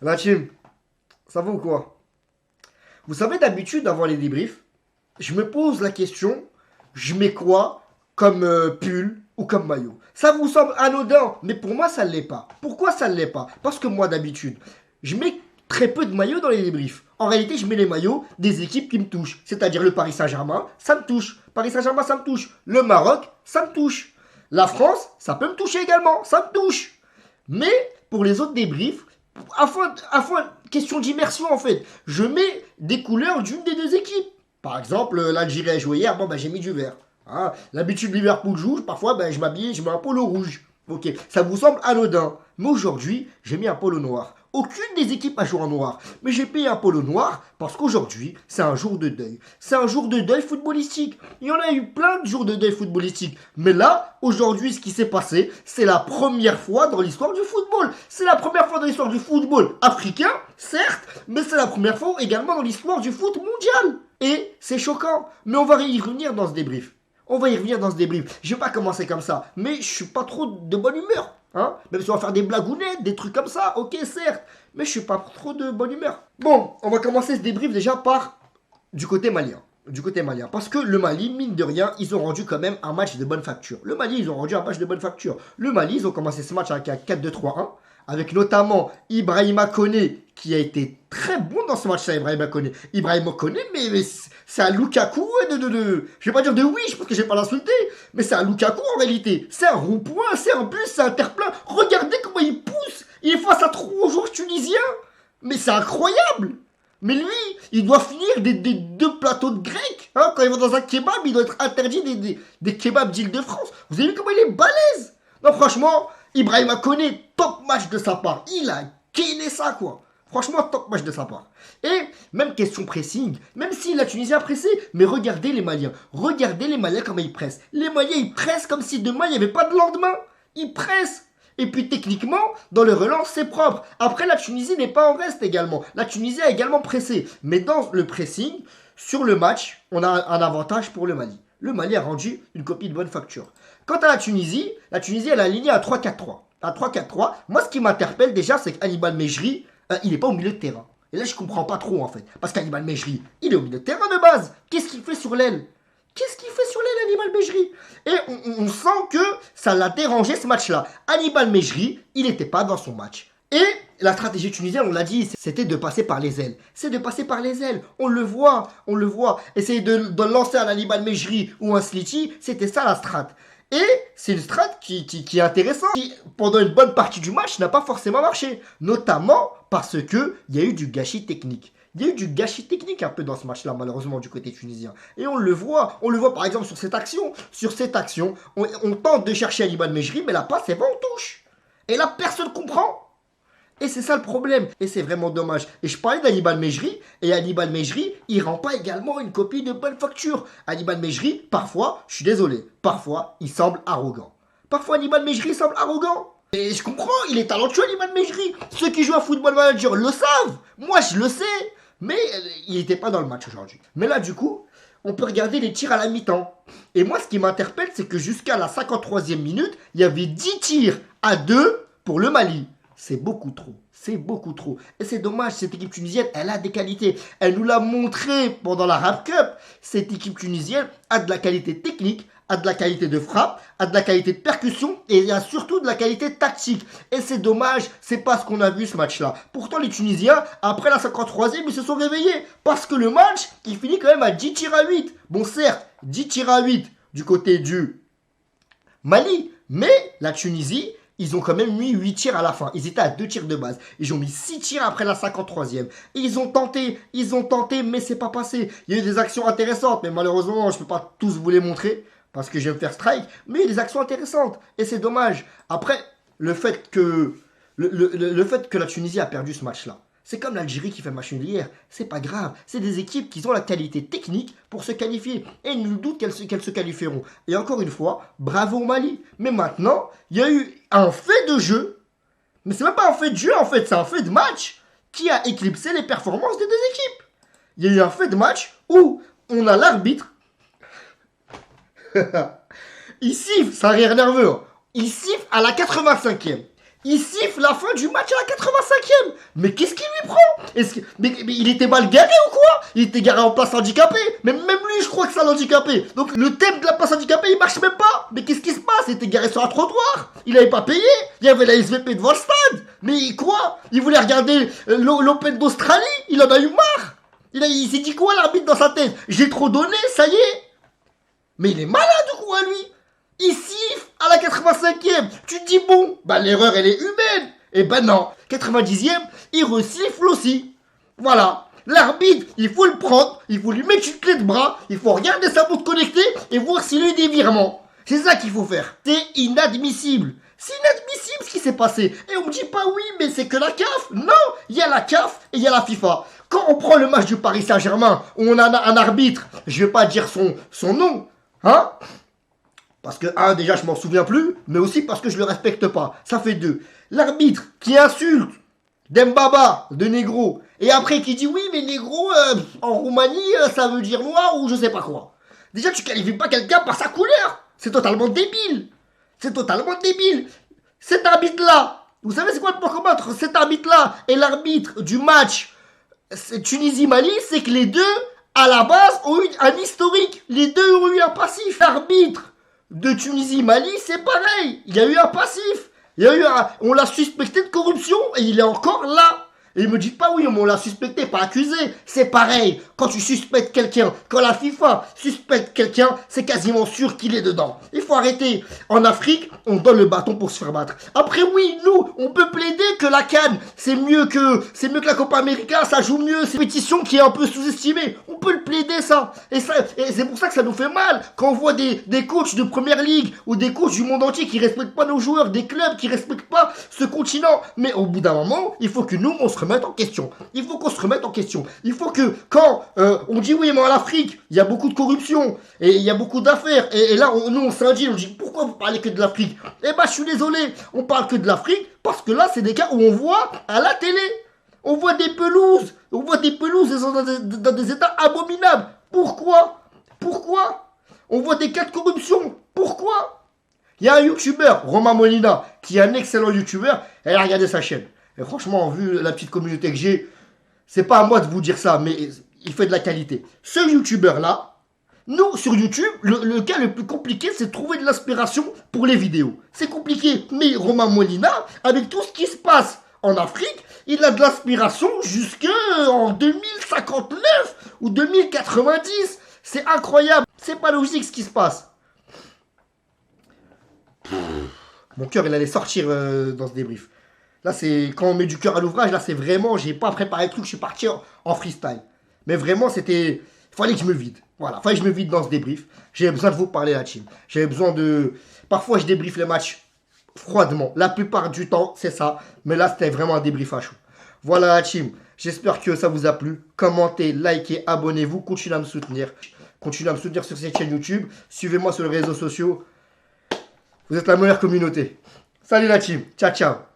La team, ça va ou quoi? Vous savez, d'habitude, avant les débriefs, je me pose la question, je mets quoi comme pull ou comme maillot? Ça vous semble anodin, mais pour moi, ça ne l'est pas. Pourquoi ça ne l'est pas? Parce que moi, d'habitude, je mets très peu de maillots dans les débriefs. En réalité, je mets les maillots des équipes qui me touchent. C'est-à-dire le Paris Saint-Germain, ça me touche. Paris Saint-Germain, ça me touche. Le Maroc, ça me touche. La France, ça peut me toucher également, ça me touche. Mais pour les autres débriefs, question d'immersion en fait, je mets des couleurs d'une des deux équipes. Par exemple, l'Algérie a joué hier, bon bah j'ai mis du vert. Hein. L'habitude Liverpool joue, parfois je m'habille, je mets un polo rouge. Ok, ça vous semble anodin. Mais aujourd'hui, j'ai mis un polo noir. Aucune des équipes a joué en noir. Mais j'ai payé un polo noir parce qu'aujourd'hui, c'est un jour de deuil. C'est un jour de deuil footballistique. Il y en a eu plein de jours de deuil footballistique. Mais là, aujourd'hui, ce qui s'est passé, c'est la première fois dans l'histoire du football. C'est la première fois dans l'histoire du football africain, certes, mais c'est la première fois également dans l'histoire du foot mondial. Et c'est choquant. Mais on va y revenir dans ce débrief. On va y revenir dans ce débrief. Je vais pas commencer comme ça, mais je suis pas trop de bonne humeur. Hein, même si on va faire des blagounettes, des trucs comme ça, ok, certes, mais je suis pas trop de bonne humeur. Bon, on va commencer ce débrief déjà par du côté malien. Du côté malien. Parce que le Mali, mine de rien, ils ont rendu quand même un match de bonne facture. Le Mali, ils ont rendu un match de bonne facture. Le Mali, ils ont commencé ce match avec un 4-2-3-1, avec notamment Ibrahima Koné, qui a été très bon dans ce match-là, Ibrahima Koné. Ibrahima Koné, mais c'est un Lukaku je vais pas dire de wish, parce que je vais pas l'insulter, mais c'est un Lukaku en réalité. C'est un rond-point, c'est un bus, c'est un terre-plein. Regardez comment il pousse. Il est face à 3 joueurs tunisiens. Mais c'est incroyable. Mais lui, il doit finir des 2 plateaux de grec. Hein, quand il va dans un kebab, il doit être interdit des kebabs d'Île-de-France. Vous avez vu comment il est balèze? Non, franchement, Ibrahima Koné, top match de sa part. Il a gainé ça, quoi. Franchement, top match de sa part. Et même question pressing, même si la Tunisie a pressé, mais regardez les Maliens. Regardez les Maliens comment ils pressent. Les Maliens, ils pressent comme si demain, il n'y avait pas de lendemain. Ils pressent. Et puis techniquement, dans le relance, c'est propre. Après, la Tunisie n'est pas en reste également. La Tunisie a également pressé. Mais dans le pressing, sur le match, on a un avantage pour le Mali. Le Mali a rendu une copie de bonne facture. Quant à la Tunisie, elle a aligné à 3-4-3. À 3-4-3, moi ce qui m'interpelle déjà, c'est qu'Hannibal Mejri, il n'est pas au milieu de terrain. Et là, je comprends pas trop en fait. Parce qu'Hannibal Mejri, il est au milieu de terrain de base. Qu'est-ce qu'il fait sur l'aile? Qu'est-ce qu'il fait sur l'aile, Hannibal Mejri? Et on sent que ça l'a dérangé ce match-là. Hannibal Mejri, il n'était pas dans son match. Et la stratégie tunisienne, on l'a dit, c'était de passer par les ailes. C'est de passer par les ailes. On le voit, on le voit. Essayer de lancer un Hannibal Mejri ou un Sliti, c'était ça la strat. Et c'est une strat qui est intéressante, qui pendant une bonne partie du match n'a pas forcément marché. Notamment parce qu'il y a eu du gâchis technique. Il y a eu du gâchis technique un peu dans ce match-là, malheureusement, du côté tunisien. Et on le voit par exemple sur cette action. Sur cette action, on tente de chercher Hannibal Mejri, mais la passe, c'est pas en touche. Et là, personne ne comprend. Et c'est ça le problème. Et c'est vraiment dommage. Et je parlais d'Hannibal Mejri. Et Hannibal Mejri, il rend pas également une copie de bonne facture. Hannibal Mejri, parfois, je suis désolé, parfois, il semble arrogant. Parfois, Hannibal Mejri semble arrogant. Et je comprends, il est talentueux, Hannibal Mejri. Ceux qui jouent à Football Manager le savent. Moi, je le sais. Mais il n'était pas dans le match aujourd'hui. Mais là, du coup, on peut regarder les tirs à la mi-temps. Et moi, ce qui m'interpelle, c'est que jusqu'à la 53e minute, il y avait 10 tirs à 2 pour le Mali. C'est beaucoup trop. C'est beaucoup trop. Et c'est dommage, cette équipe tunisienne, elle a des qualités. Elle nous l'a montré pendant la Rap Cup. Cette équipe tunisienne a de la qualité technique, a de la qualité de frappe, a de la qualité de percussion et il y a surtout de la qualité tactique. Et c'est dommage, c'est pas ce qu'on a vu ce match-là. Pourtant, les Tunisiens, après la 53e, ils se sont réveillés. Parce que le match, il finit quand même à 10 tirs à 8. Bon, certes, 10 tirs à 8 du côté du Mali. Mais la Tunisie, ils ont quand même mis 8 tirs à la fin. Ils étaient à 2 tirs de base. Ils ont mis 6 tirs après la 53e. Et ils ont tenté, mais c'est pas passé. Il y a eu des actions intéressantes, mais malheureusement, je peux pas tous vous les montrer parce que je vais me faire strike. Mais il y a des actions intéressantes. Et c'est dommage. Après, le fait que la Tunisie a perdu ce match-là, c'est comme l'Algérie qui fait match nul hier. C'est pas grave. C'est des équipes qui ont la qualité technique pour se qualifier. Et nul doute qu'elles se qualifieront. Et encore une fois, bravo au Mali. Mais maintenant, il y a eu un fait de jeu. Mais c'est même pas un fait de jeu en fait, c'est un fait de match qui a éclipsé les performances des deux équipes. Il y a eu un fait de match où on a l'arbitre. Il siffle, c'est un rire nerveux. Il siffle à la 85e. Il siffle la fin du match à la 85e. Mais qu'est-ce qu'il lui prend? Mais il était mal garé ou quoi? Il était garé en place handicapée. Mais même lui, je crois que c'est un handicapé. Donc le thème de la place handicapée, il marche même pas. Mais qu'est-ce qui se passe? Il était garé sur un trottoir. Il avait pas payé. Il y avait la SVP devant le stade. Mais quoi? Il voulait regarder l'Open d'Australie. Il en a eu marre. Il s'est dit quoi l'arbitre dans sa tête? J'ai trop donné, ça y est. Mais il est malade ou quoi lui? Il siffle à la 85e. Tu te dis bon, bah l'erreur elle est humaine. Eh ben non, 90e, il resiffle aussi. Voilà. L'arbitre, il faut le prendre, il faut lui mettre une clé de bras, il faut regarder sa montre connectée et voir s'il a eu des virements. C'est ça qu'il faut faire. C'est inadmissible. C'est inadmissible ce qui s'est passé. Et on me dit pas oui, mais c'est que la CAF. Non, il y a la CAF et il y a la FIFA. Quand on prend le match du Paris Saint-Germain, où on a un arbitre, je vais pas dire son nom, hein? Parce que, un, déjà, je m'en souviens plus, mais aussi parce que je le respecte pas. Ça fait deux. L'arbitre qui insulte Dembaba de Negro, et après qui dit oui, mais Negro, en Roumanie, ça veut dire noir ou je sais pas quoi. Déjà, tu qualifies pas quelqu'un par sa couleur. C'est totalement débile. C'est totalement débile. Cet arbitre-là, vous savez c'est quoi le point commun entre cet arbitre-là et l'arbitre du match Tunisie-Mali? C'est que les deux, à la base, ont eu un historique. Les deux ont eu un passif. L'arbitre de Tunisie-Mali, c'est pareil. Il y a eu un passif. On l'a suspecté de corruption et il est encore là. Et me dites pas oui, mais on l'a suspecté, pas accusé. C'est pareil. Quand tu suspectes quelqu'un, quand la FIFA suspecte quelqu'un, c'est quasiment sûr qu'il est dedans. Il faut arrêter. En Afrique, on donne le bâton pour se faire battre. Après, oui, nous, on peut plaider que la CAN, c'est mieux que la Copa América, ça joue mieux. C'est une pétition qui est un peu sous-estimée. On peut le plaider, ça. Et c'est pour ça que ça nous fait mal. Quand on voit des coachs de première ligue ou des coachs du monde entier qui respectent pas nos joueurs, des clubs qui respectent pas ce continent. Mais au bout d'un moment, il faut que nous, on se remette en question. Il faut qu'on se remette en question. Il faut que quand on dit oui, mais en Afrique, il y a beaucoup de corruption et il y a beaucoup d'affaires. Et là, nous, on s'indigne, on dit pourquoi vous parlez que de l'Afrique? Eh ben, je suis désolé, on parle que de l'Afrique parce que là, c'est des cas où on voit à la télé. On voit des pelouses. On voit des pelouses dans des états abominables. Pourquoi? On voit des cas de corruption. Pourquoi? Il y a un youtubeur, Romain Molina, qui est un excellent youtubeur. Elle a regardé sa chaîne. Et franchement, vu la petite communauté que j'ai, c'est pas à moi de vous dire ça, mais il fait de la qualité. Ce youtubeur-là, nous, sur YouTube, le cas le plus compliqué, c'est de trouver de l'inspiration pour les vidéos. C'est compliqué. Mais Romain Molina, avec tout ce qui se passe en Afrique, il a de l'inspiration jusqu'en 2059 ou 2090. C'est incroyable. C'est pas logique ce qui se passe. Mon cœur, il allait sortir dans ce débrief. Là, c'est quand on met du cœur à l'ouvrage, là, c'est vraiment, j'ai pas préparé le truc, je suis parti en freestyle. Mais vraiment, il fallait que je me vide. Voilà, fallait que je me vide dans ce débrief. J'avais besoin de vous parler, la team. J'avais besoin de... Parfois, je débriefe les matchs froidement. La plupart du temps, c'est ça. Mais là, c'était vraiment un débrief à chaud. Voilà, la team. J'espère que ça vous a plu. Commentez, likez, abonnez-vous. Continuez à me soutenir. Continuez à me soutenir sur cette chaîne YouTube. Suivez-moi sur les réseaux sociaux. Vous êtes la meilleure communauté. Salut la team. Ciao, ciao.